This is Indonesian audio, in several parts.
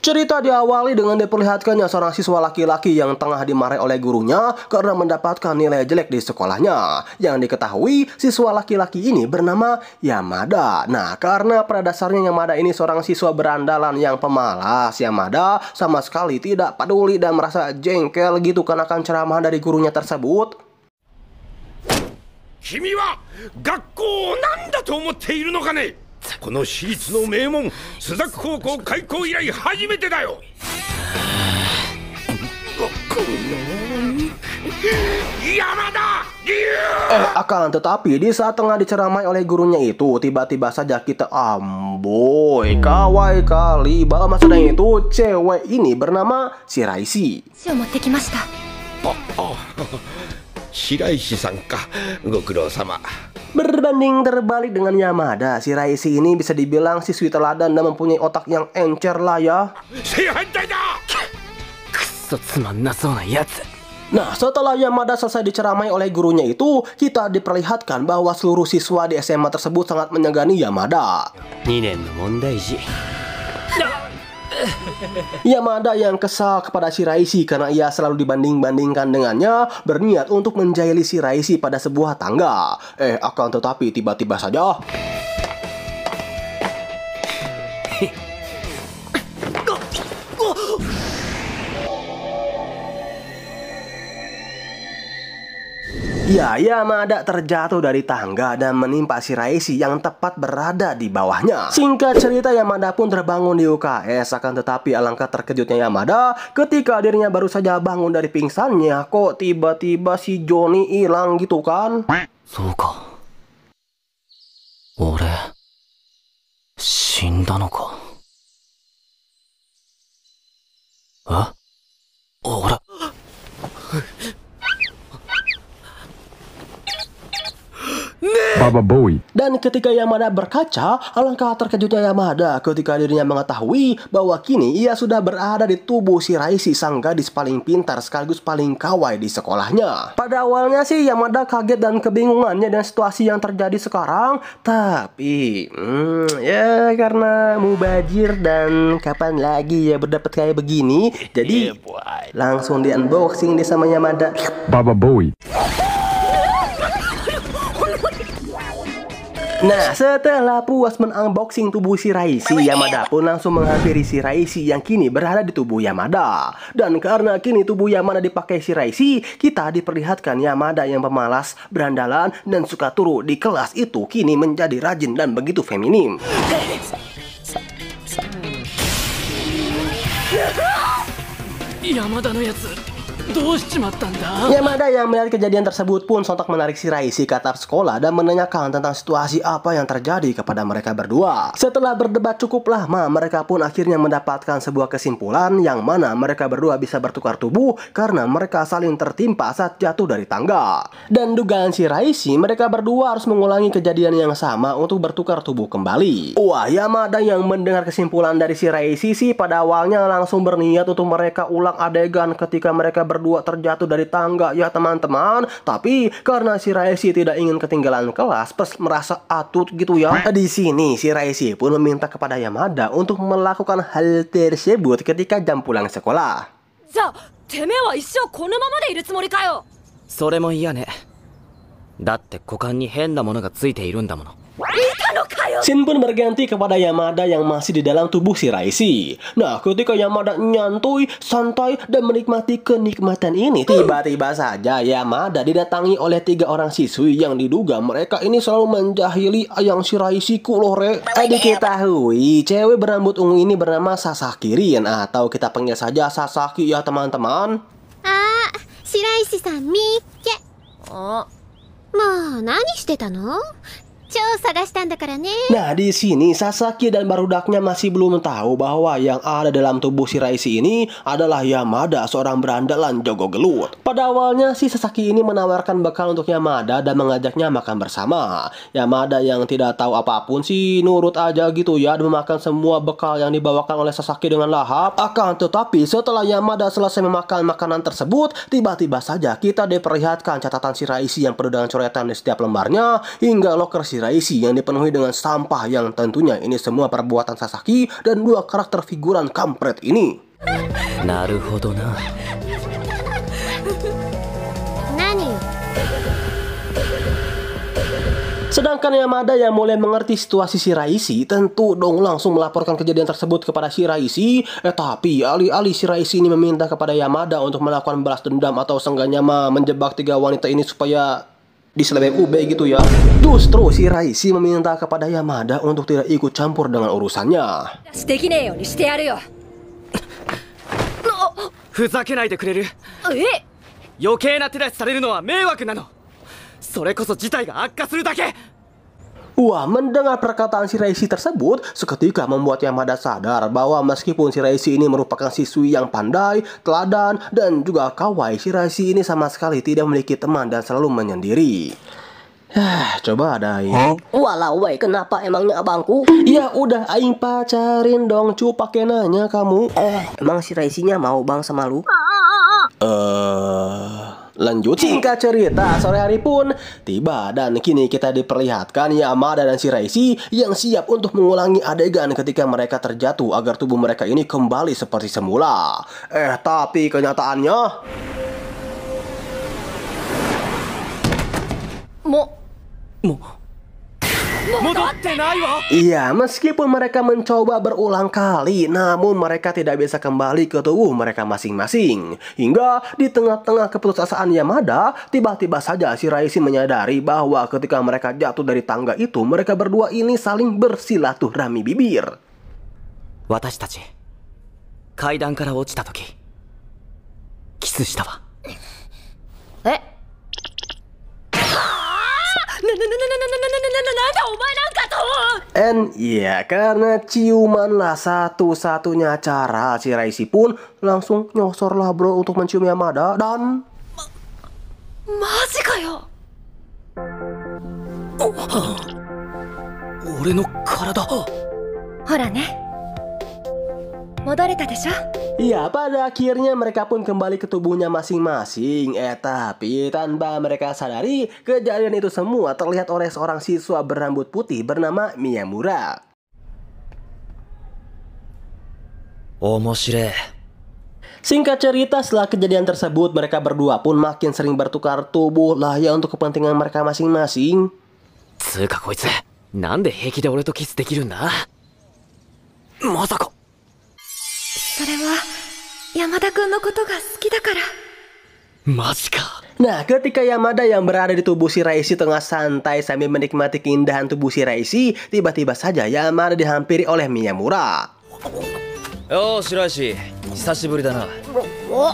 Cerita diawali dengan diperlihatkannya seorang siswa laki-laki yang tengah dimarahi oleh gurunya karena mendapatkan nilai jelek di sekolahnya. Yang diketahui, siswa laki-laki ini bernama Yamada. Nah, karena pada dasarnya Yamada ini seorang siswa berandalan yang pemalas, Yamada sama sekali tidak peduli dan merasa jengkel gitu karena akan ceramah dari gurunya tersebut. Kimi wa gakkou nanda to omotte iru no ka ne? この私立の名門朱雀高校開校以来初めてだよ。Akan tetapi di saat tengah diceramai oleh gurunya itu, tiba-tiba saja kita amboy, kawai kali bahwa maksudnya itu cewek ini bernama Shiraishi. Shiraishi-san ka, gokurou sama. Berbanding terbalik dengan Yamada, Shiraishi ini bisa dibilang siswi teladan dan mempunyai otak yang encer lah ya. Nah, setelah Yamada selesai diceramai oleh gurunya itu, kita diperlihatkan bahwa seluruh siswa di SMA tersebut sangat menyegani Yamada. Yamada yang kesal kepada Shiraishi karena ia selalu dibanding-bandingkan dengannya, berniat untuk menjahili Shiraishi pada sebuah tangga. Akan tetapi tiba-tiba saja Yamada terjatuh dari tangga dan menimpa Shiraishi yang tepat berada di bawahnya. Singkat cerita, Yamada pun terbangun di UKS. Akan tetapi alangkah terkejutnya Yamada ketika dirinya baru saja bangun dari pingsannya, kok tiba-tiba si Johnny hilang gitu kan? Suka. Ore shinda no ka? Hah? Ora. Baba Boy. Dan ketika Yamada berkaca, alangkah terkejutnya Yamada ketika dirinya mengetahui bahwa kini ia sudah berada di tubuh Shiraishi, sang gadis paling pintar sekaligus paling kawai di sekolahnya. Pada awalnya sih Yamada kaget dan kebingungannya dengan situasi yang terjadi sekarang, tapi ya karena mubazir dan kapan lagi ya berdapat kayak begini, jadi langsung di unboxing deh sama Yamada. Baba Boy. Nah, setelah puas men-unboxing tubuh Shiraishi, Yamada pun langsung menghampiri Shiraishi yang kini berada di tubuh Yamada. Dan karena kini tubuh Yamada dipakai Shiraishi, kita diperlihatkan Yamada yang pemalas, berandalan, dan suka turu di kelas itu kini menjadi rajin dan begitu feminim. Yamada no yatsu. Yamada yang melihat kejadian tersebut pun sontak menarik Shiraishi ke atap sekolah dan menanyakan tentang situasi apa yang terjadi kepada mereka berdua. Setelah berdebat cukup lama, mereka pun akhirnya mendapatkan sebuah kesimpulan yang mana mereka berdua bisa bertukar tubuh karena mereka saling tertimpa saat jatuh dari tangga. Dan dugaan Shiraishi, mereka berdua harus mengulangi kejadian yang sama untuk bertukar tubuh kembali. Wah, Yamada yang mendengar kesimpulan dari Shiraishi sih pada awalnya langsung berniat untuk mereka ulang adegan ketika mereka berdua terjatuh dari tangga ya teman-teman. Tapi karena Shiraishi tidak ingin ketinggalan kelas plus merasa atut gitu ya. Di sini Shiraishi pun meminta kepada Yamada untuk melakukan hal tersebut ketika jam pulang sekolah. Sore mo iya ne. Datte kokan ni henna mono ga tsuite iru nda mono. Scene pun berganti kepada Yamada yang masih di dalam tubuh Shiraishi. Nah, ketika Yamada nyantuy, santai, dan menikmati kenikmatan ini, tiba-tiba saja Yamada didatangi oleh 3 orang siswi yang diduga mereka ini selalu menjahili ayang Shiraishi kulore. Diketahui, cewek berambut ungu ini bernama Sasaki Rin, atau kita panggil saja Sasaki ya teman-teman. Shiraishi-san mikke. Nani shite ta no? Nah, di sini Sasaki dan barudaknya masih belum tahu bahwa yang ada dalam tubuh Shiraishi ini adalah Yamada, seorang berandalan jago gelut. Pada awalnya si Sasaki ini menawarkan bekal untuk Yamada dan mengajaknya makan bersama. Yamada yang tidak tahu apapun sih nurut aja gitu ya dan memakan semua bekal yang dibawakan oleh Sasaki dengan lahap. Akan tetapi setelah Yamada selesai memakan makanan tersebut, tiba-tiba saja kita diperlihatkan catatan Shiraishi yang penuh dengan coretan di setiap lembarnya hingga loker Shiraishi Shiraishi yang dipenuhi dengan sampah yang tentunya ini semua perbuatan Sasaki dan dua karakter figuran kampret ini. Naruhodo na. Nani? Sedangkan Yamada yang mulai mengerti situasi Shiraishi tentu dong langsung melaporkan kejadian tersebut kepada Shiraishi. Tapi alih-alih Shiraishi ini meminta kepada Yamada untuk melakukan balas dendam atau seenggaknya menjebak tiga wanita ini supaya diselebek UB gitu ya, justru Shiraishi meminta kepada Yamada untuk tidak ikut campur dengan urusannya. できねえようにしてやるよ。ふざけないでくれる？え？余計な手出しされるのは迷惑なの。それこそ事態が悪化するだけ。 Wah, mendengar perkataan Shiraishi tersebut, seketika membuat Yamada sadar bahwa meskipun Shiraishi ini merupakan siswi yang pandai, teladan, dan juga kawai, Shiraishi ini sama sekali tidak memiliki teman dan selalu menyendiri. Coba ada Aing. Walau weh, kenapa emangnya abangku? Ya udah Aing pacarin dong, cu, pakai nanya kamu. Emang si Raisinya mau bang sama lu? Lanjut, singkat cerita, sore hari pun tiba dan kini kita diperlihatkan Yamada dan Shiraishi yang siap untuk mengulangi adegan ketika mereka terjatuh agar tubuh mereka ini kembali seperti semula. Tapi kenyataannya... Iya, meskipun mereka mencoba berulang kali, namun mereka tidak bisa kembali ke tubuh mereka masing-masing. Hingga di tengah-tengah keputusasaan Yamada, tiba-tiba saja Shiraishi menyadari bahwa ketika mereka jatuh dari tangga itu, mereka berdua ini saling bersilaturahmi bibir. 私たち階段から落ちた時キスしたわ。え？And ya, karena ciumanlah satu-satunya cara, Shiraishi pun langsung nyosor lah bro untuk mencium Yamada dan... マジかよ。俺の体。ほらね。戻れたでしょ？ Ya, pada akhirnya mereka pun kembali ke tubuhnya masing-masing. Tapi tanpa mereka sadari, kejadian itu semua terlihat oleh seorang siswa berambut putih bernama Miyamura. Omoshirei. Singkat cerita, setelah kejadian tersebut, mereka berdua pun makin sering bertukar tubuh lah ya untuk kepentingan mereka masing-masing. つうかこいつ、なんで平気で俺とキスできるんだ？まさか。 それは山田君のことが好きだから。 マジか。 Nah, ketika Yamada yang berada di tubuh Shiraishi tengah santai sambil menikmati keindahan tubuh Shiraishi, tiba-tiba saja Yamada dihampiri oleh Miyamura. Yo, Shiraishi, 久しぶりだな。お、生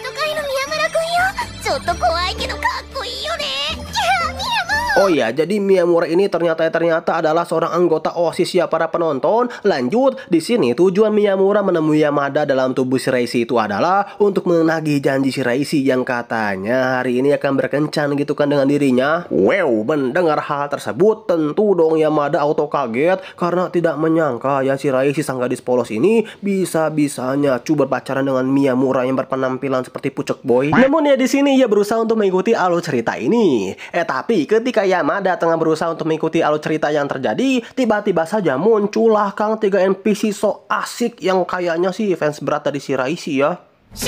徒会の宮村君よ。ちょっと怖いけどかっこいいよね。キャー、宮村。 Oh ya, jadi Miyamura ini ternyata adalah seorang anggota OSIS ya para penonton. Lanjut, di sini tujuan Miyamura menemui Yamada dalam tubuh Shiraishi itu adalah untuk menagih janji Shiraishi yang katanya hari ini akan berkencan gitu kan dengan dirinya. Wow, mendengar hal tersebut tentu dong Yamada auto kaget karena tidak menyangka ya Shiraishi sang gadis polos ini bisa-bisanya berpacaran dengan Miyamura yang berpenampilan seperti pucuk boy. Namun ya di sini ia berusaha untuk mengikuti alur cerita ini. Tapi ketika Yamada tengah berusaha untuk mengikuti alur cerita yang terjadi, tiba-tiba saja muncullah Kang 3 NPC so asik yang kayaknya sih fans berat dari Shiraishi ya. 白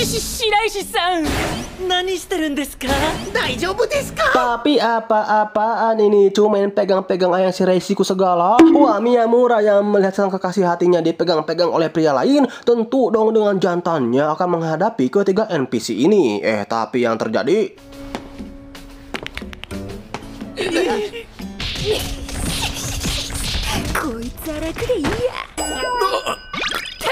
石さん、何してるんですか？大丈夫ですか？ Tapi apa-apaan ini, cuma main pegang-pegang ayang Shiraishi ku segala. Wah, Miyamura yang melihat sang kekasih hatinya dipegang-pegang oleh pria lain, tentu dong dengan jantannya akan menghadapi ketiga NPC ini. Tapi yang terjadi... こいつは楽でいいや。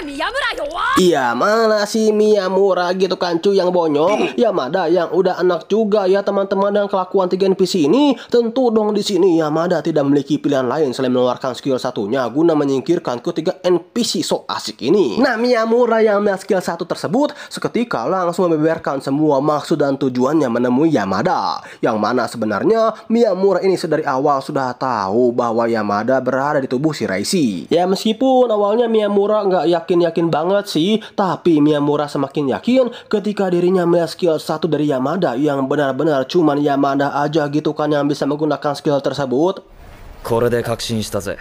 宮村よ。 Iya, mana si Miyamura gitu kan cuy yang bonyok. Yamada yang udah anak juga ya teman-teman, dan kelakuan 3 NPC ini tentu dong di sini Yamada tidak memiliki pilihan lain selain mengeluarkan skill satunya guna menyingkirkan ketiga NPC so asik ini. Nah, Miyamura yang melihat skill satu tersebut seketika langsung membeberkan semua maksud dan tujuannya menemui Yamada. Yang mana sebenarnya Miyamura ini sedari awal sudah tahu bahwa Yamada berada di tubuh Shiraishi. Ya meskipun awalnya Miyamura nggak yakin banget sih, tapi Miyamura semakin yakin ketika dirinya melihat skill satu dari Yamada yang benar-benar cuman Yamada aja gitu kan yang bisa menggunakan skill tersebut. これで確信したぜ。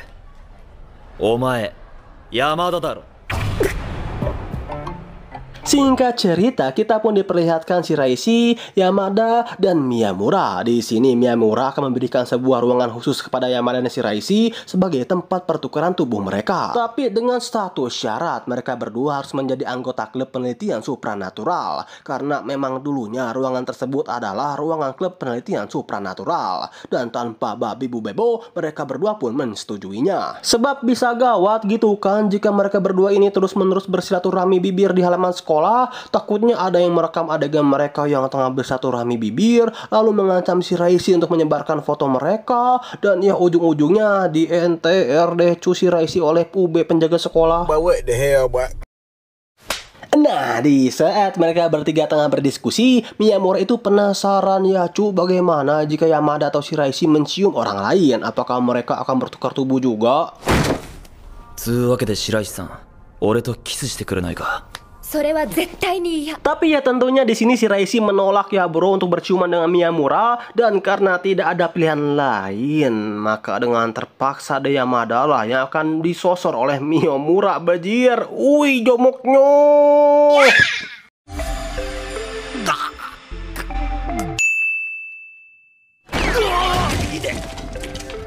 お前、山田だろ。 Singkat cerita, kita pun diperlihatkan Shiraishi, Yamada, dan Miyamura. Di sini Miyamura akan memberikan sebuah ruangan khusus kepada Yamada dan Shiraishi sebagai tempat pertukaran tubuh mereka. Tapi dengan status syarat, mereka berdua harus menjadi anggota klub penelitian supranatural. Karena memang dulunya ruangan tersebut adalah ruangan klub penelitian supranatural. Dan tanpa babi bu bebo, mereka berdua pun mensetujuinya. Sebab bisa gawat gitu kan jika mereka berdua ini terus-menerus bersilaturahmi bibir di halaman sekolah. Takutnya ada yang merekam adegan mereka yang tengah bersilaturahmi bibir, lalu mengancam Shiraishi untuk menyebarkan foto mereka, dan ya ujung-ujungnya di NTR deh Shiraishi oleh UB penjaga sekolah. Nah, di saat mereka bertiga tengah berdiskusi, Miyamura itu penasaran ya bagaimana jika Yamada atau Shiraishi mencium orang lain? Apakah mereka akan bertukar tubuh juga? つうわけで白石さん、俺とキスしてくれないか。 それは絶対に嫌。 Tapi ya tentunya di sini Shiraishi menolak ya bro untuk berciuman dengan Miyamura, dan karena tidak ada pilihan lain, maka dengan terpaksa deh Yamada lah yang akan disosor oleh Miyamura bajir. Wih jomoknya.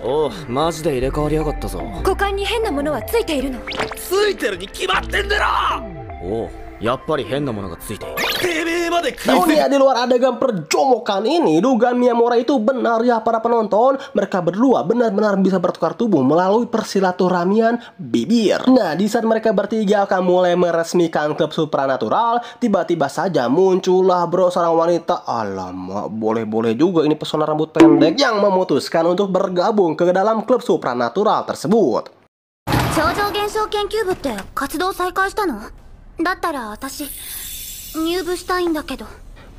おう、マジで入れ替わりやがったぞ。股間に変なものはついているの。ついてるに決まってんだろ。おう、やっぱり変なものがついている。 てめえまで食い Namun ya di luar adegan perjomokan ini, dugaan Miyamura itu benar ya para penonton. Mereka berdua benar-benar bisa bertukar tubuh melalui persilaturahmian bibir. Nah, di saat mereka bertiga akan mulai meresmikan klub supranatural, tiba-tiba saja muncullah bro seorang wanita. Alamak, boleh-boleh juga ini pesona rambut pendek yang memutuskan untuk bergabung ke dalam klub supranatural tersebut. 超常現象研究部って活動再開したの？だったら私入部したいんだけど。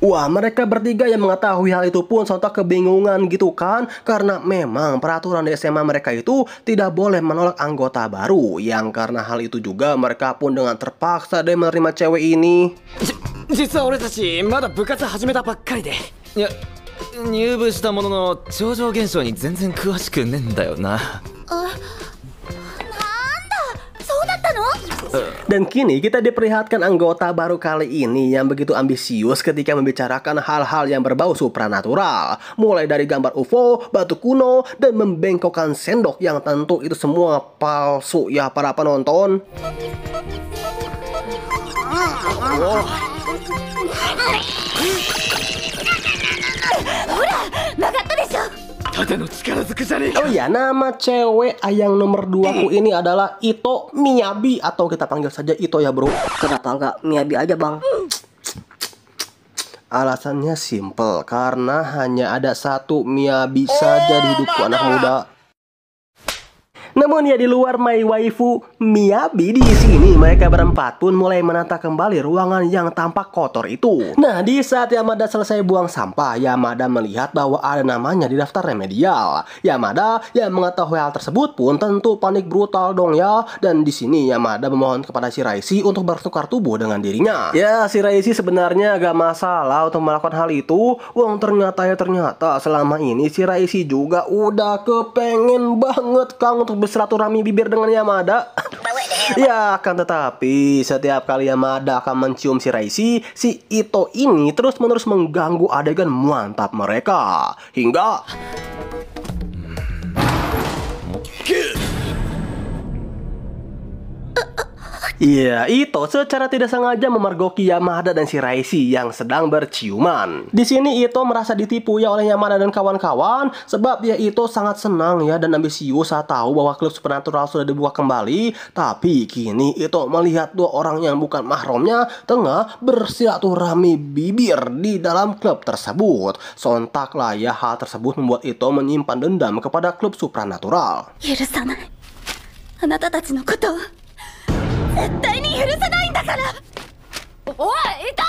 Wah, mereka bertiga yang mengetahui hal itu pun sontak kebingungan gitu kan. Karena memang peraturan di SMA mereka itu tidak boleh menolak anggota baru. Yang karena hal itu juga mereka pun dengan terpaksa deh menerima cewek ini. 実は俺たちまだ部活始めたばっかりで、いや入部したものの超常現象に全然詳しくねえんだよな。 Dan kini kita diperlihatkan anggota baru kali ini yang begitu ambisius ketika membicarakan hal-hal yang berbau supranatural. Mulai dari gambar UFO, batu kuno, dan membengkokkan sendok yang tentu itu semua palsu ya para penonton. Oh ya, nama cewek ayang nomor 2 ku ini adalah Ito Miyabi, atau kita panggil saja Ito ya bro. Kenapa nggak Miyabi aja bang? Alasannya simple, karena hanya ada satu Miyabi saja di hidupku anak muda. Namun ya di luar my waifu Miyabi, di sini mereka berempat pun mulai menata kembali ruangan yang tampak kotor itu. Nah, di saat Yamada selesai buang sampah, Yamada melihat bahwa ada namanya di daftar remedial. Yamada yang mengetahui hal tersebut pun tentu panik brutal dong ya. Dan di sini Yamada memohon kepada Shiraishi untuk bertukar tubuh dengan dirinya. Ya, Shiraishi sebenarnya gak masalah untuk melakukan hal itu. Wong ternyata selama ini Shiraishi juga udah kepengen banget Kang untuk bersilaturahmi bibir dengan Yamada. Ya, akan tetapi setiap kali Yamada akan mencium Shiraishi, si Ito ini terus-menerus mengganggu adegan mantap mereka. Hingga iya, Ito secara tidak sengaja memergoki Yamada dan Shiraishi yang sedang berciuman. Di sini Ito merasa ditipu ya oleh Yamada dan kawan-kawan, sebab ya Ito sangat senang ya dan ambisius saat tahu bahwa klub supernatural sudah dibuka kembali. Tapi kini Ito melihat dua orang yang bukan mahramnya tengah bersilaturahmi bibir di dalam klub tersebut. Sontaklah ya hal tersebut membuat Ito menyimpan dendam kepada klub supernatural. 許さない。あなたたちのことを絶対に許さないんだから。おい、いた！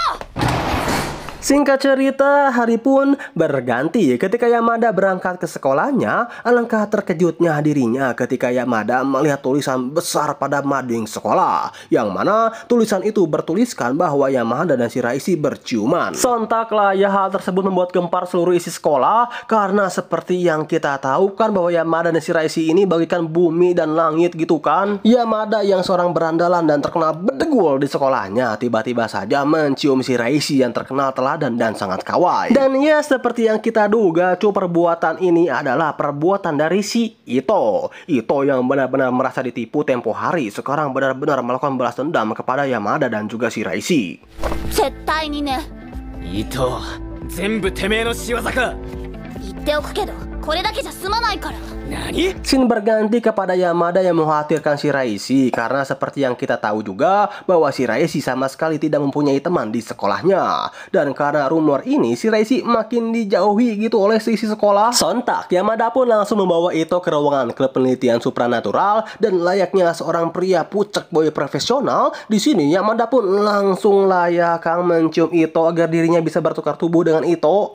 Singkat cerita, hari pun berganti ketika Yamada berangkat ke sekolahnya. Alangkah terkejutnya dirinya ketika Yamada melihat tulisan besar pada mading sekolah, yang mana tulisan itu bertuliskan bahwa Yamada dan Shiraishi berciuman. Sontaklah ya hal tersebut membuat gempar seluruh isi sekolah, karena seperti yang kita tahu kan bahwa Yamada dan Shiraishi ini bagikan bumi dan langit gitu kan. Yamada yang seorang berandalan dan terkenal bedegul di sekolahnya tiba-tiba saja mencium Shiraishi yang terkenal teladan dan sangat kawaii. Dan ya seperti yang kita duga, perbuatan ini adalah perbuatan dari si Ito. Ito yang benar-benar merasa ditipu tempo hari sekarang benar-benar melakukan balas dendam kepada Yamada dan juga Shiraishi. 絶対にね。糸全部てめえの仕業か。言っておくけど、これだけじゃ済まないから。何？ Scene berganti kepada Yamada yang mengkhawatirkan Shiraishi, karena seperti yang kita tahu juga bahwa Shiraishi sama sekali tidak mempunyai teman di sekolahnya. Dan karena rumor ini, Shiraishi makin dijauhi gitu oleh sisi sekolah. Sontak, Yamada pun langsung membawa Ito ke ruangan klub penelitian supranatural, dan layaknya seorang pria pucek boy profesional, di sini Yamada pun langsung layakang mencium Ito agar dirinya bisa bertukar tubuh dengan Ito.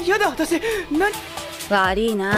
やだ私何。悪いな。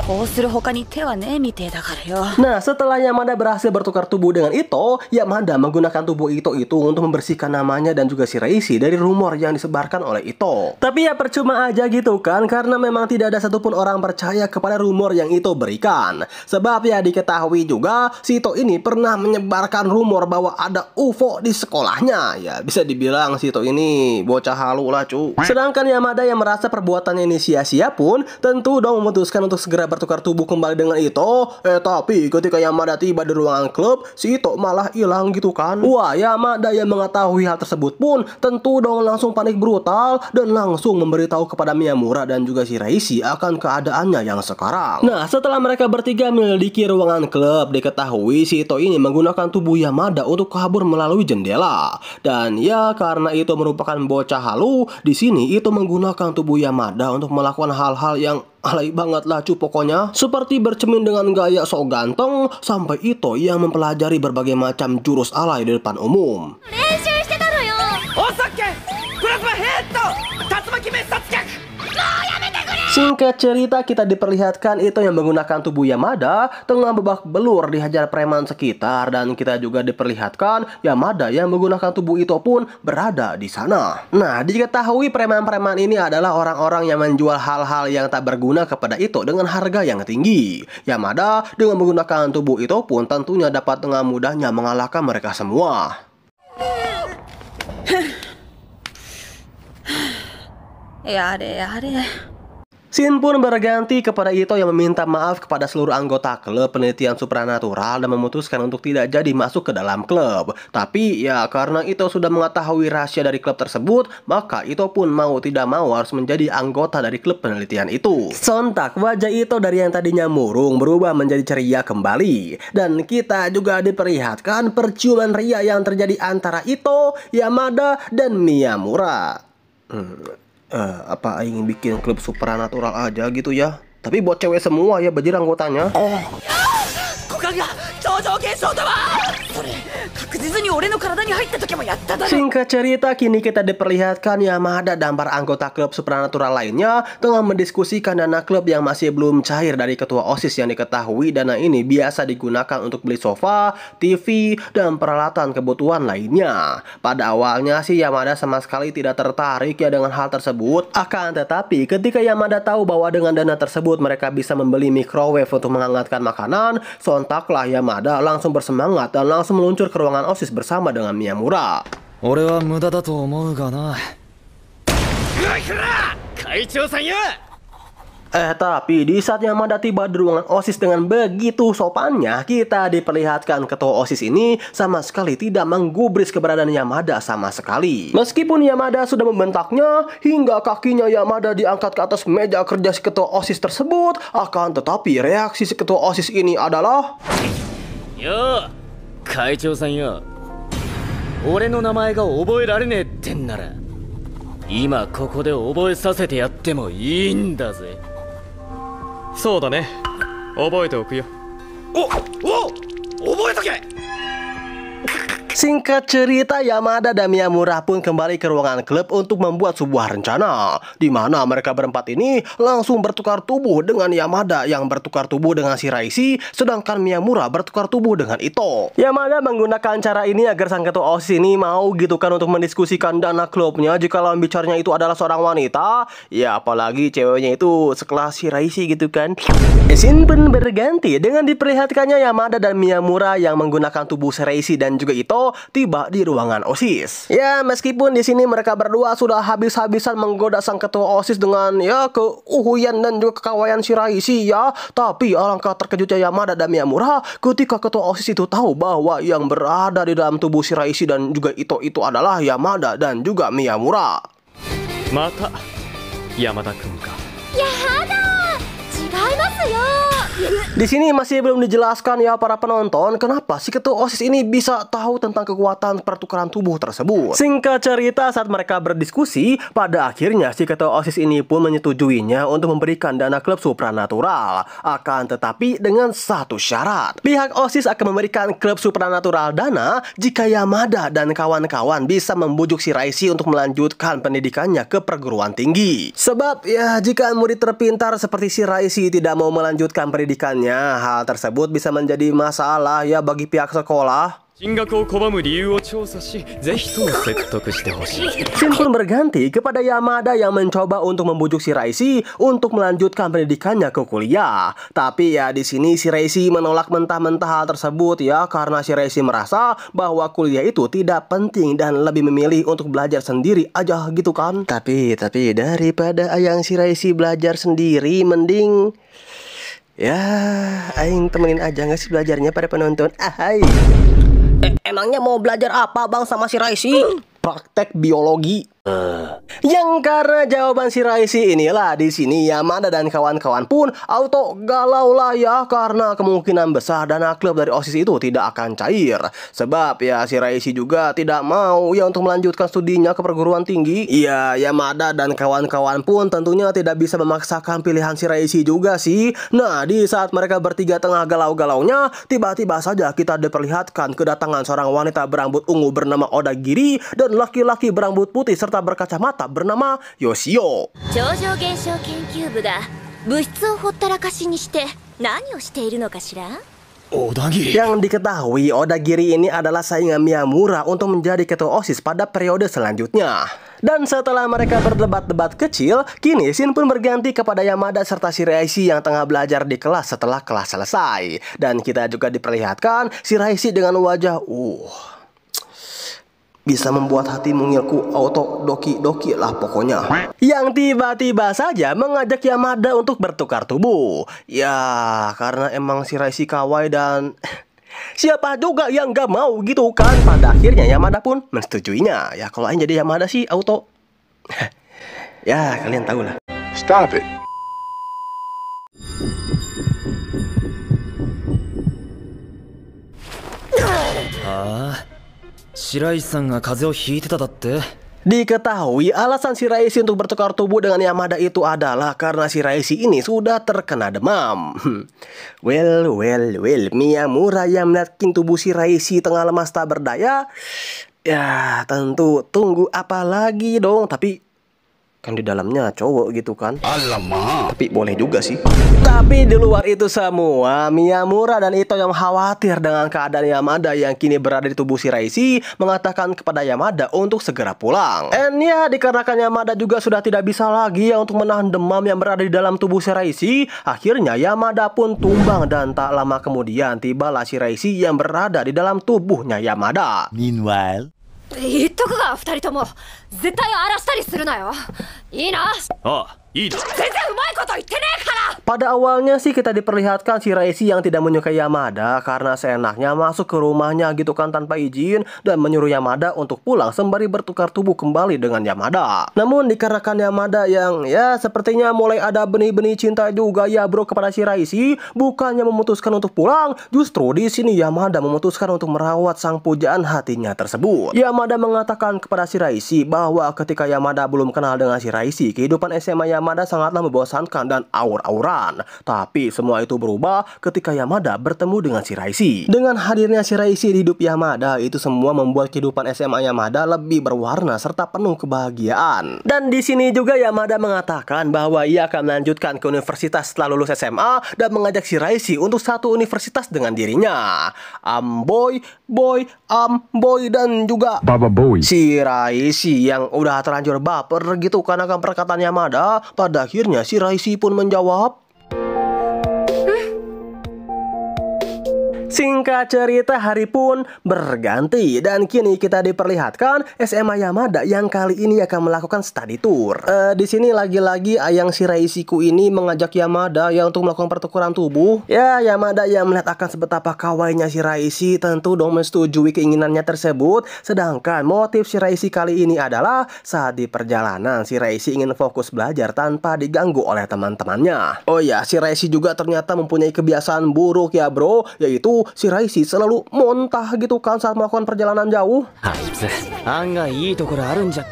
こうする他に手はねえみてえだからよ。 Nah, setelah Yamada berhasil bertukar tubuh dengan Ito, Yamada menggunakan tubuh Ito itu untuk membersihkan namanya dan juga Shiraishi dari rumor yang disebarkan oleh Ito. Tapi ya percuma aja gitu kan, karena memang tidak ada satupun orang percaya kepada rumor yang Ito berikan. Sebab ya diketahui juga, si Ito ini pernah menyebarkan rumor bahwa ada UFO di sekolahnya. Ya bisa dibilang si Ito ini bocah halu lah cu. Sedangkan Yamada yang merasa perbuatannya ini sia-sia pun tentu dong memutuskan untuk segera bertukar tubuh kembali dengan Ito. Tapi ketika Yamada tiba di ruangan klub, si Ito malah hilang gitu kan. Wah, Yamada yang mengetahui hal tersebut pun tentu dong langsung panik brutal dan langsung memberitahu kepada Miyamura dan juga Shiraishi akan keadaannya yang sekarang. Nah, setelah mereka bertiga menyelidiki ruangan klub, diketahui si Ito ini menggunakan tubuh Yamada untuk kabur melalui jendela. Dan ya karena Ito merupakan bocah halu, di sini Ito menggunakan tubuh Yamada untuk melakukan hal-hal yang alay banget lah cu pokoknya. Seperti bercermin dengan gaya sok ganteng, sampai Ito yang mempelajari berbagai macam jurus alay di depan umum. 練習してたのよ。おさっけプラズマヘッド竜巻滅殺脚。 Singkat cerita, kita diperlihatkan Ito yang menggunakan tubuh Yamada tengah babak belur dihajar preman sekitar, dan kita juga diperlihatkan Yamada yang menggunakan tubuh Ito pun berada di sana. Nah, diketahui preman-preman ini adalah orang-orang yang menjual hal-hal yang tak berguna kepada Ito dengan harga yang tinggi. Yamada dengan menggunakan tubuh Ito pun tentunya dapat dengan mudahnya mengalahkan mereka semua.やれやれ。 Scene pun berganti kepada Ito yang meminta maaf kepada seluruh anggota klub penelitian supranatural dan memutuskan untuk tidak jadi masuk ke dalam klub. Tapi ya karena Ito sudah mengetahui rahasia dari klub tersebut, maka Ito pun mau tidak mau harus menjadi anggota dari klub penelitian itu. Sontak wajah Ito dari yang tadinya murung berubah menjadi ceria kembali. Dan kita juga diperlihatkan perciuman ria yang terjadi antara Ito, Yamada, dan Miyamura. Apa aing bikin klub supranatural aja gitu ya? Tapi buat cewek semua ya bajir anggotanya. Singkat cerita, kini kita diperlihatkan Yamada dan para anggota klub supranatural lainnya tengah mendiskusikan dana klub yang masih belum cair dari ketua OSIS yang diketahui dana ini biasa digunakan untuk beli sofa, TV, dan peralatan kebutuhan lainnya. Pada awalnya sih Yamada sama sekali tidak tertarik ya dengan hal tersebut. Akan tetapi ketika Yamada tahu bahwa dengan dana tersebut mereka bisa membeli microwave untuk menghangatkan makanan, sontaklah Yamada langsung bersemangat dan langsung meluncur ke ruangan OSIS bersama dengan Miyamura. 俺は無駄だと思うがな。会長さんよ。 Tapi di saat Yamada tiba di ruangan OSIS dengan begitu sopannya, kita diperlihatkan ketua OSIS ini sama sekali tidak menggubris keberadaan Yamada sama sekali. Meskipun Yamada sudah membentaknya hingga kakinya Yamada diangkat ke atas meja kerja si ketua OSIS tersebut, akan tetapi reaksi si ketua OSIS ini adalah, Yo, 会長さんよ。俺の名前が覚えられねえってんなら、今ここで覚えさせてやってもいいんだぜ。そうだね。覚えておくよ。覚えとけ。Singkat cerita, Yamada dan Miyamura pun kembali ke ruangan klub untuk membuat sebuah rencana, di mana mereka berempat ini langsung bertukar tubuh dengan Yamada yang bertukar tubuh dengan Shiraishi, sedangkan Miyamura bertukar tubuh dengan Ito. Yamada menggunakan cara ini agar sang ketua OSIS ini mau gitu kan untuk mendiskusikan dana klubnya jika lawan bicaranya itu adalah seorang wanita. Ya apalagi ceweknya itu sekelas Shiraishi gitu kan. Scene pun berganti dengan diperlihatkannya Yamada dan Miyamura yang menggunakan tubuh Shiraishi dan juga Ito tiba di ruangan OSIS. Ya, meskipun di sini mereka berdua sudah habis-habisan menggoda sang ketua OSIS dengan ya keuhuyan dan juga kekawayan Shiraishi ya, tapi alangkah terkejutnya Yamada dan Miyamura ketika ketua OSIS itu tahu bahwa yang berada di dalam tubuh Shiraishi dan juga Ito itu adalah Yamada dan juga Miyamura. Mata Yamada-kun ka? Yada! Chigaimasu yo! Di sini masih belum dijelaskan ya para penonton kenapa si ketua OSIS ini bisa tahu tentang kekuatan pertukaran tubuh tersebut. Singkat cerita, saat mereka berdiskusi, pada akhirnya si ketua OSIS ini pun menyetujuinya untuk memberikan dana klub supranatural. Akan tetapi dengan satu syarat. Pihak OSIS akan memberikan klub supranatural dana jika Yamada dan kawan-kawan bisa membujuk Shiraishi untuk melanjutkan pendidikannya ke perguruan tinggi. Sebab ya jika murid terpintar seperti Shiraishi tidak mau melanjutkan pendidikannya, hal tersebut bisa menjadi masalah ya bagi pihak sekolah. Scene pun berganti kepada Yamada yang mencoba untuk membujuk Shiraishi untuk melanjutkan pendidikannya ke kuliah. Tapi ya di sini Shiraishi menolak mentah-mentah hal tersebut ya karena Shiraishi merasa bahwa kuliah itu tidak penting dan lebih memilih untuk belajar sendiri aja gitu kan. Tapi daripada ayang Shiraishi belajar sendiri mending ya aing temenin aja nggak sih belajarnya pada penonton. Ahai. Emangnya mau belajar apa bang sama Shiraishi? Praktek biologi. Yang karena jawaban Shiraishi inilah di sini Yamada dan kawan-kawan pun auto galau lah ya karena kemungkinan besar dana klub dari OSIS itu tidak akan cair. Sebab ya Shiraishi juga tidak mau ya untuk melanjutkan studinya ke perguruan tinggi. Ya Yamada dan kawan-kawan pun tentunya tidak bisa memaksakan pilihan Shiraishi juga sih. Nah di saat mereka bertiga tengah galau-galaunya, tiba-tiba saja kita diperlihatkan kedatangan seorang wanita berambut ungu bernama Odagiri dan laki-laki berambut putih serta berkacamata bernama Yoshio. Yang diketahui Odagiri ini adalah saingan Miyamura untuk menjadi ketua OSIS pada periode selanjutnya. Dan setelah mereka berdebat-debat kecil, kini scene pun berganti kepada Yamada serta Shiraishi yang tengah belajar di kelas setelah kelas selesai. Dan kita juga diperlihatkan Shiraishi dengan wajah bisa membuat hati mungilku auto doki-doki lah pokoknya. Yang tiba-tiba saja mengajak Yamada untuk bertukar tubuh. Ya karena emang Shiraishi kawaii dan siapa juga yang gak mau gitu kan. Pada akhirnya Yamada pun mensetujuinya. Ya kalau aing jadi Yamada sih auto ya kalian tahu lah. Stop it. Diketahui alasan Shiraishi untuk bertukar tubuh dengan Yamada itu adalah karena Shiraishi ini sudah terkena demam. Well, Miyamura yang melihat tubuh Shiraishi tengah lemas tak berdaya, ya tentu tunggu apa lagi dong. Tapi kan di dalamnya cowok gitu kan. Alamak. Tapi boleh juga sih. Tapi di luar itu semua, Miyamura dan Ito yang khawatir dengan keadaan Yamada yang kini berada di tubuh Shiraishi mengatakan kepada Yamada untuk segera pulang. And ya dikarenakan Yamada juga sudah tidak bisa lagi ya untuk menahan demam yang berada di dalam tubuh Shiraishi, akhirnya Yamada pun tumbang dan tak lama kemudian tibalah Shiraishi yang berada di dalam tubuhnya Yamada. Meanwhile, 言っとくが二人とも絶対荒らしたりするなよ。いいな。いいだ。全然うまいこと言ってねえから。 Pada awalnya sih kita diperlihatkan Shiraishi yang tidak menyukai Yamada karena seenaknya masuk ke rumahnya gitu kan tanpa izin dan menyuruh Yamada untuk pulang sembari bertukar tubuh kembali dengan Yamada. Namun dikarenakan Yamada yang ya sepertinya mulai ada benih-benih cinta juga ya bro kepada Shiraishi, bukannya memutuskan untuk pulang, justru di sini Yamada memutuskan untuk merawat sang pujaan hatinya tersebut. Yamada mengatakan kepada Shiraishi bahwa ketika Yamada belum kenal dengan Shiraishi, kehidupan SMA Yamada Yamada sangatlah membosankan dan aur-auran. Tapi semua itu berubah ketika Yamada bertemu dengan Shiraishi. Dengan hadirnya Shiraishi di hidup Yamada, itu semua membuat kehidupan SMA Yamada lebih berwarna serta penuh kebahagiaan. Dan di sini juga Yamada mengatakan bahwa ia akan melanjutkan ke universitas setelah lulus SMA dan mengajak Shiraishi untuk satu universitas dengan dirinya. Boy dan juga Baba Boy. Shiraishi yang udah terlanjur baper gitu karena perkataan Yamada. Pada akhirnya Shiraishi pun menjawab, singkat cerita, hari pun berganti dan kini kita diperlihatkan SMA Yamada yang kali ini akan melakukan study tour. Di sini lagi-lagi ayang Shiraishiku ini mengajak Yamada ya untuk melakukan pertukaran tubuh. Ya, Yamada yang melihat akan sebetapa kawainya Shiraishi tentu dong menyetujui keinginannya tersebut. Sedangkan motif Shiraishi kali ini adalah saat di perjalanan Shiraishi ingin fokus belajar tanpa diganggu oleh teman-temannya. Oh ya, Shiraishi juga ternyata mempunyai kebiasaan buruk ya bro, yaitu Shiraishi selalu muntah gitu kan saat melakukan perjalanan jauh. あいつ案外いいところあるんじゃ。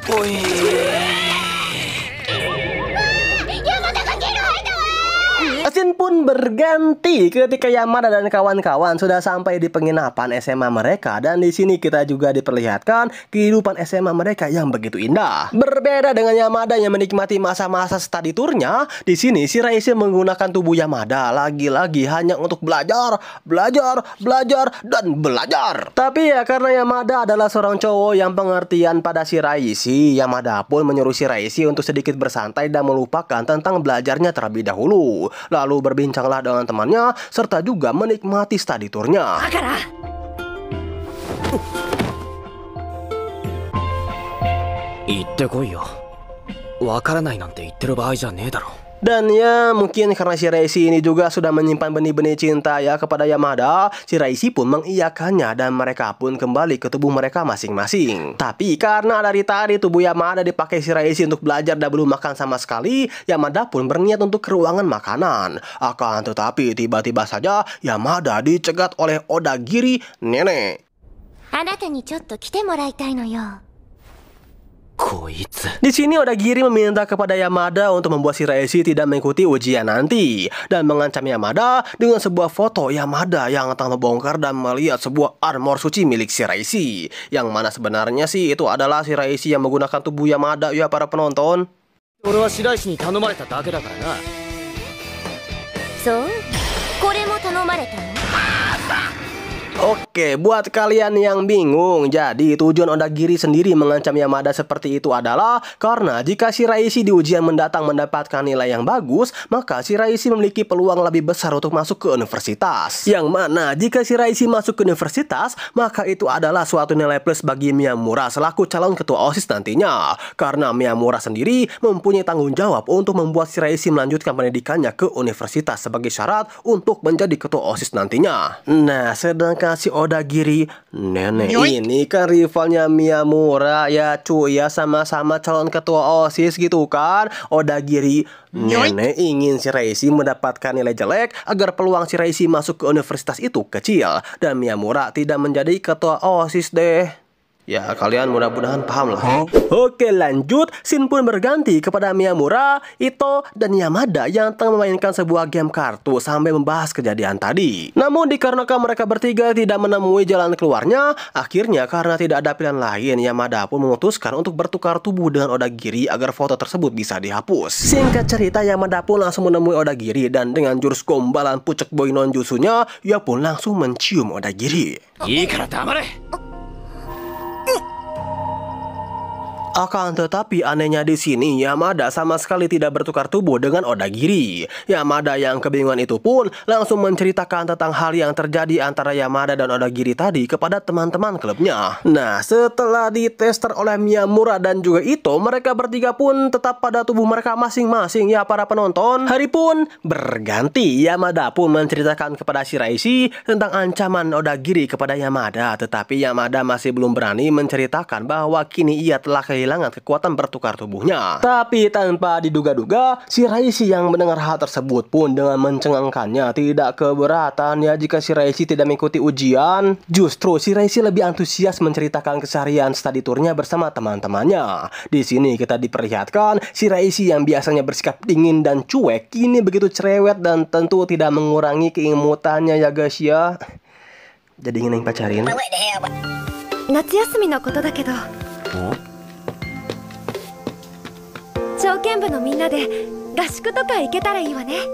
Scene pun berganti ketika Yamada dan kawan-kawan sudah sampai di penginapan SMA mereka, dan di sini kita juga diperlihatkan kehidupan SMA mereka yang begitu indah. Berbeda dengan Yamada yang menikmati masa-masa study tournya, di sini Shiraishi menggunakan tubuh Yamada lagi-lagi hanya untuk belajar, dan belajar. Tapi ya karena Yamada adalah seorang cowok yang pengertian pada Shiraishi, Yamada pun menyuruh Shiraishi untuk sedikit bersantai dan melupakan tentang belajarnya terlebih dahulu. Lalu berbincanglah dengan temannya serta juga menikmati study tournya. 行ってこいよ。わからないなんて言ってる場合じゃねえだろ。 Dan ya mungkin karena Shiraishi ini juga sudah menyimpan benih-benih cinta ya kepada Yamada, Shiraishi pun mengiyakannya dan mereka pun kembali ke tubuh mereka masing-masing. Tapi karena dari tadi tubuh Yamada dipakai Shiraishi untuk belajar dan belum makan sama sekali, Yamada pun berniat untuk ke ruangan makanan. Akan tetapi tiba-tiba saja Yamada dicegat oleh Odagiri nenek. あなたにちょっと来てもらいたいのよ。 こいつ。 Di sini Odagiri meminta kepada Yamada untuk membuat Shiraishi tidak mengikuti ujian nanti dan mengancam Yamada dengan sebuah foto Yamada yang tengah membongkar dan melihat sebuah armor suci milik Shiraishi, yang mana sebenarnya sih itu adalah Shiraishi yang menggunakan tubuh Yamada ya para penonton. 俺は白石に頼まれただけだからな。そう？これも頼まれたの？ Oke, buat kalian yang bingung, jadi tujuan Odagiri sendiri mengancam Yamada seperti itu adalah karena jika Shiraishi di ujian mendatang mendapatkan nilai yang bagus, maka Shiraishi memiliki peluang lebih besar untuk masuk ke universitas. Yang mana jika Shiraishi masuk ke universitas, maka itu adalah suatu nilai plus bagi Miyamura selaku calon ketua OSIS nantinya. Karena Miyamura sendiri mempunyai tanggung jawab untuk membuat Shiraishi melanjutkan pendidikannya ke universitas sebagai syarat untuk menjadi ketua OSIS nantinya. Nah, sedangkan si Odagiri nenek ini kan rivalnya Miyamura ya cuy ya, sama-sama calon ketua OSIS gitu kan. Odagiri nenek ingin Shiraishi mendapatkan nilai jelek agar peluang Shiraishi masuk ke universitas itu kecil dan Miyamura tidak menjadi ketua OSIS deh. Ya kalian mudah-mudahan paham lah. Oke lanjut, scene pun berganti kepada Miyamura, Ito, dan Yamada yang tengah memainkan sebuah game kartu sambil membahas kejadian tadi. Namun dikarenakan mereka bertiga tidak menemui jalan keluarnya, akhirnya karena tidak ada pilihan lain, Yamada pun memutuskan untuk bertukar tubuh dengan Odagiri agar foto tersebut bisa dihapus. Singkat cerita, Yamada pun langsung menemui Odagiri dan dengan jurus gombalan pucuk boy non jutsunya, ia pun langsung mencium Odagiri. いいから黙れ。 Akan tetapi anehnya di sini Yamada sama sekali tidak bertukar tubuh dengan Odagiri. Yamada yang kebingungan itu pun langsung menceritakan tentang hal yang terjadi antara Yamada dan Odagiri tadi kepada teman-teman klubnya. Nah, setelah ditester oleh Miyamura dan juga Ito, mereka bertiga pun tetap pada tubuh mereka masing-masing ya para penonton. Hari pun berganti. Yamada pun menceritakan kepada Shiraishi tentang ancaman Odagiri kepada Yamada, tetapi Yamada masih belum berani menceritakan bahwa kini ia telah kehilangan kehilangan kekuatan bertukar tubuhnya. Tapi tanpa diduga-duga, si Shiraishi yang mendengar hal tersebut pun dengan mencengangkannya tidak keberatan ya jika si Shiraishi tidak mengikuti ujian. Justru si Shiraishi lebih antusias menceritakan keseharian study tournya bersama teman-temannya. Di sini kita diperlihatkan si Shiraishi yang biasanya bersikap dingin dan cuek kini begitu cerewet dan tentu tidak mengurangi keimutannya ya guys ya. Jadi ingin yang pacarin. 夏休みのことだけど証券部のみんなで合宿とか行けたらいいわね。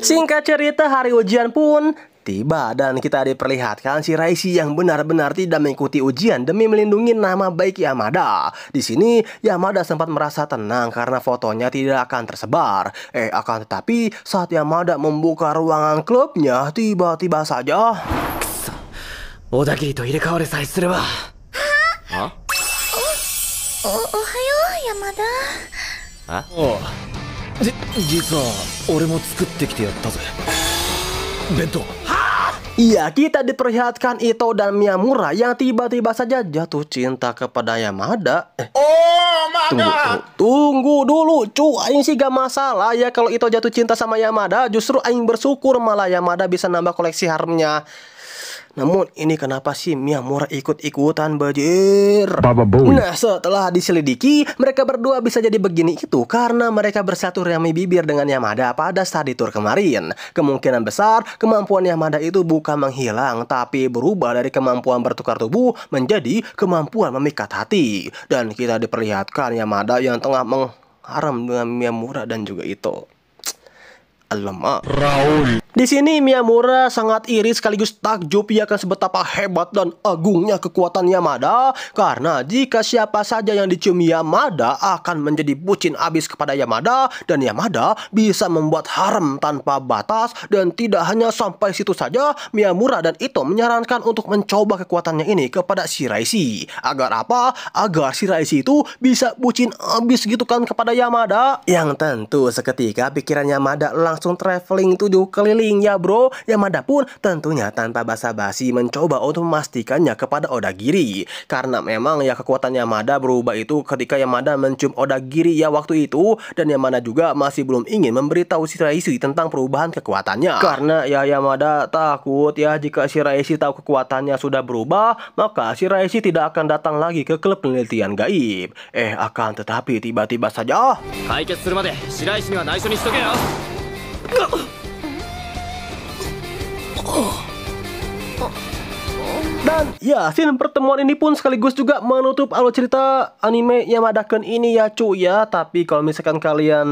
Singkat cerita, hari ujian pun tiba dan kita diperlihatkan si Shiraishi yang benar-benar tidak mengikuti ujian demi melindungi nama baik Yamada. Di sini Yamada sempat merasa tenang karena fotonya tidak akan tersebar. Akan tetapi saat Yamada membuka ruangan klubnya, tiba-tiba saja 小田切と入れ替われさえすれば。おはよう山田。あおう。実は俺も作ってきてやったぜ。弁当。 Iya, kita diperlihatkan Ito dan Miyamura yang tiba-tiba saja jatuh cinta kepada Yamada. Tunggu dulu, cu. Aing sih gak masalah ya kalau Ito jatuh cinta sama Yamada. Justru Aing bersyukur malah Yamada bisa nambah koleksi haremnya. Namun ini kenapa sih Miyamura ikut-ikutan bajir? Nah, setelah diselidiki, mereka berdua bisa jadi begini itu karena mereka bersilaturahmi bibir dengan Yamada pada study tour kemarin. Kemungkinan besar kemampuan Yamada itu bukan menghilang, tapi berubah dari kemampuan bertukar tubuh menjadi kemampuan memikat hati. Dan kita diperlihatkan Yamada yang tengah mengharam dengan Miyamura dan juga Ito. Alamak. Di sini Miyamura sangat iri sekaligus takjub ya kan sebetapa hebat dan agungnya kekuatan Yamada. Karena jika siapa saja yang dicium Yamada akan menjadi bucin abis kepada Yamada. Dan Yamada bisa membuat harem tanpa batas. Dan tidak hanya sampai situ saja, Miyamura dan Ito menyarankan untuk mencoba kekuatannya ini kepada Shiraishi. Agar apa? Agar Shiraishi itu bisa bucin abis gitu kan kepada Yamada. Yang tentu seketika pikiran Yamada langsung traveling 7 keliling ya bro. Yamada pun tentunya tanpa basa-basi mencoba untuk memastikannya kepada Odagiri. Karena memang ya kekuatan Yamada berubah itu ketika Yamada mencium Odagiri ya waktu itu. Dan Yamada juga masih belum ingin memberitahu Shiraishi tentang perubahan kekuatannya. Karena ya Yamada takut ya jika Shiraishi tahu kekuatannya sudah berubah, maka Shiraishi tidak akan datang lagi ke klub penelitian gaib. Akan tetapi tiba-tiba saja 解決するまで白石には内緒にしとけよ。 Dan ya, scene pertemuan ini pun sekaligus juga menutup alur cerita anime Yamada-kun ini ya cuy ya. Tapi kalau misalkan kalian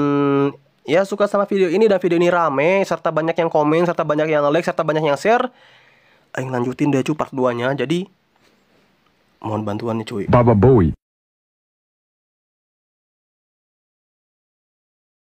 ya suka sama video ini dan video ini rame, serta banyak yang komen, serta banyak yang like, serta banyak yang share, aing lanjutin deh cuy part 2-nya. Jadi mohon bantuan nih cuy. Baba Boy.